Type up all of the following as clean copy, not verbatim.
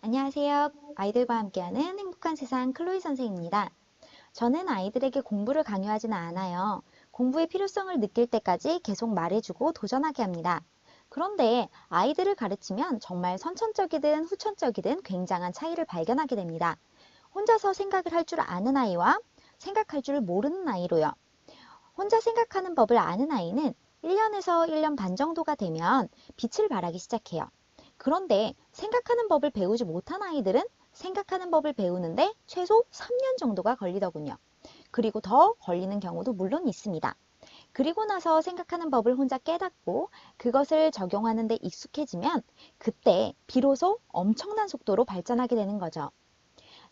안녕하세요. 아이들과 함께하는 행복한 세상 클로이 선생입니다. 저는 아이들에게 공부를 강요하지는 않아요. 공부의 필요성을 느낄 때까지 계속 말해주고 도전하게 합니다. 그런데 아이들을 가르치면 정말 선천적이든 후천적이든 굉장한 차이를 발견하게 됩니다. 혼자서 생각을 할 줄 아는 아이와 생각할 줄 모르는 아이로요. 혼자 생각하는 법을 아는 아이는 1년에서 1년 반 정도가 되면 빛을 발하기 시작해요. 그런데 생각하는 법을 배우지 못한 아이들은 생각하는 법을 배우는데 최소 3년 정도가 걸리더군요. 그리고 더 걸리는 경우도 물론 있습니다. 그리고 나서 생각하는 법을 혼자 깨닫고 그것을 적용하는 데 익숙해지면 그때 비로소 엄청난 속도로 발전하게 되는 거죠.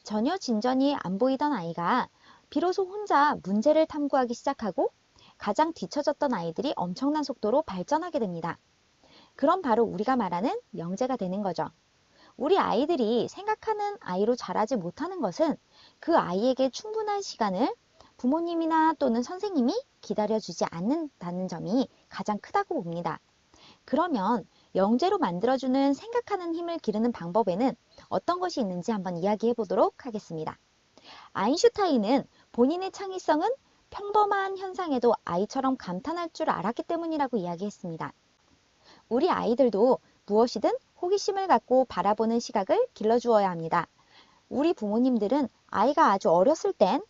전혀 진전이 안 보이던 아이가 비로소 혼자 문제를 탐구하기 시작하고 가장 뒤처졌던 아이들이 엄청난 속도로 발전하게 됩니다. 그럼 바로 우리가 말하는 영재가 되는 거죠. 우리 아이들이 생각하는 아이로 자라지 못하는 것은 그 아이에게 충분한 시간을 부모님이나 또는 선생님이 기다려주지 않는다는 점이 가장 크다고 봅니다. 그러면 영재로 만들어주는 생각하는 힘을 기르는 방법에는 어떤 것이 있는지 한번 이야기해 보도록 하겠습니다. 아인슈타인은 본인의 창의성은 평범한 현상에도 아이처럼 감탄할 줄 알았기 때문이라고 이야기했습니다. 우리 아이들도 무엇이든 호기심을 갖고 바라보는 시각을 길러주어야 합니다. 우리 부모님들은 아이가 아주 어렸을 땐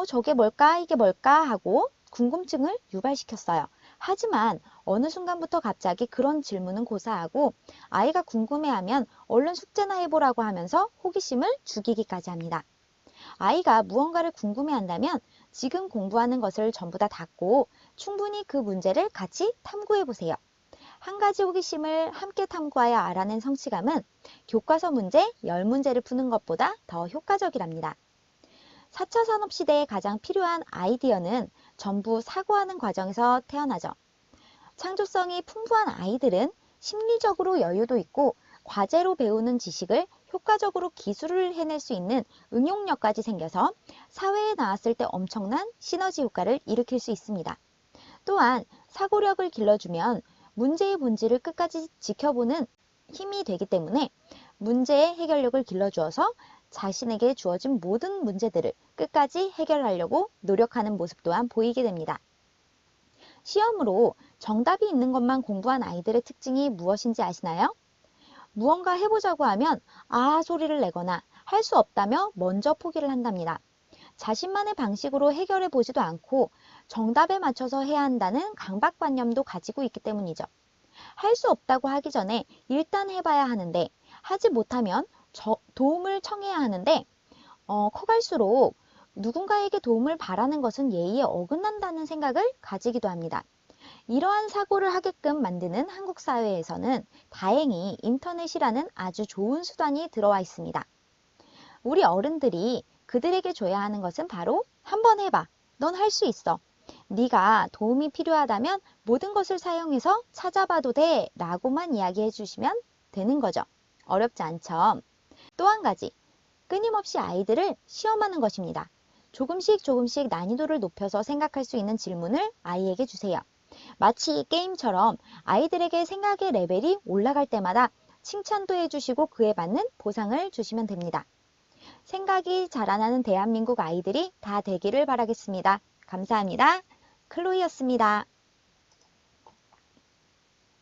저게 뭘까 이게 뭘까 하고 궁금증을 유발시켰어요. 하지만 어느 순간부터 갑자기 그런 질문은 고사하고 아이가 궁금해하면 얼른 숙제나 해보라고 하면서 호기심을 죽이기까지 합니다. 아이가 무언가를 궁금해한다면 지금 공부하는 것을 전부 다 닫고 충분히 그 문제를 같이 탐구해 보세요. 한 가지 호기심을 함께 탐구하여 알아낸 성취감은 교과서 문제 10문제를 푸는 것보다 더 효과적이랍니다. 4차 산업시대에 가장 필요한 아이디어는 전부 사고하는 과정에서 태어나죠. 창조성이 풍부한 아이들은 심리적으로 여유도 있고 과제로 배우는 지식을 효과적으로 기술을 해낼 수 있는 응용력까지 생겨서 사회에 나왔을 때 엄청난 시너지 효과를 일으킬 수 있습니다. 또한 사고력을 길러주면 문제의 본질을 끝까지 지켜보는 힘이 되기 때문에 문제의 해결력을 길러주어서 자신에게 주어진 모든 문제들을 끝까지 해결하려고 노력하는 모습 또한 보이게 됩니다. 시험으로 정답이 있는 것만 공부한 아이들의 특징이 무엇인지 아시나요? 무언가 해보자고 하면 아 소리를 내거나 할 수 없다며 먼저 포기를 한답니다. 자신만의 방식으로 해결해 보지도 않고 정답에 맞춰서 해야 한다는 강박관념도 가지고 있기 때문이죠. 할 수 없다고 하기 전에 일단 해봐야 하는데 하지 못하면 도움을 청해야 하는데 커갈수록 누군가에게 도움을 바라는 것은 예의에 어긋난다는 생각을 가지기도 합니다. 이러한 사고를 하게끔 만드는 한국 사회에서는 다행히 인터넷이라는 아주 좋은 수단이 들어와 있습니다. 우리 어른들이 그들에게 줘야 하는 것은 바로 한번 해봐. 넌 할 수 있어. 네가 도움이 필요하다면 모든 것을 사용해서 찾아봐도 돼 라고만 이야기해 주시면 되는 거죠. 어렵지 않죠? 또 한 가지, 끊임없이 아이들을 시험하는 것입니다. 조금씩 조금씩 난이도를 높여서 생각할 수 있는 질문을 아이에게 주세요. 마치 게임처럼 아이들에게 생각의 레벨이 올라갈 때마다 칭찬도 해주시고 그에 맞는 보상을 주시면 됩니다. 생각이 자라나는 대한민국 아이들이 다 되기를 바라겠습니다. 감사합니다. 클로이였습니다.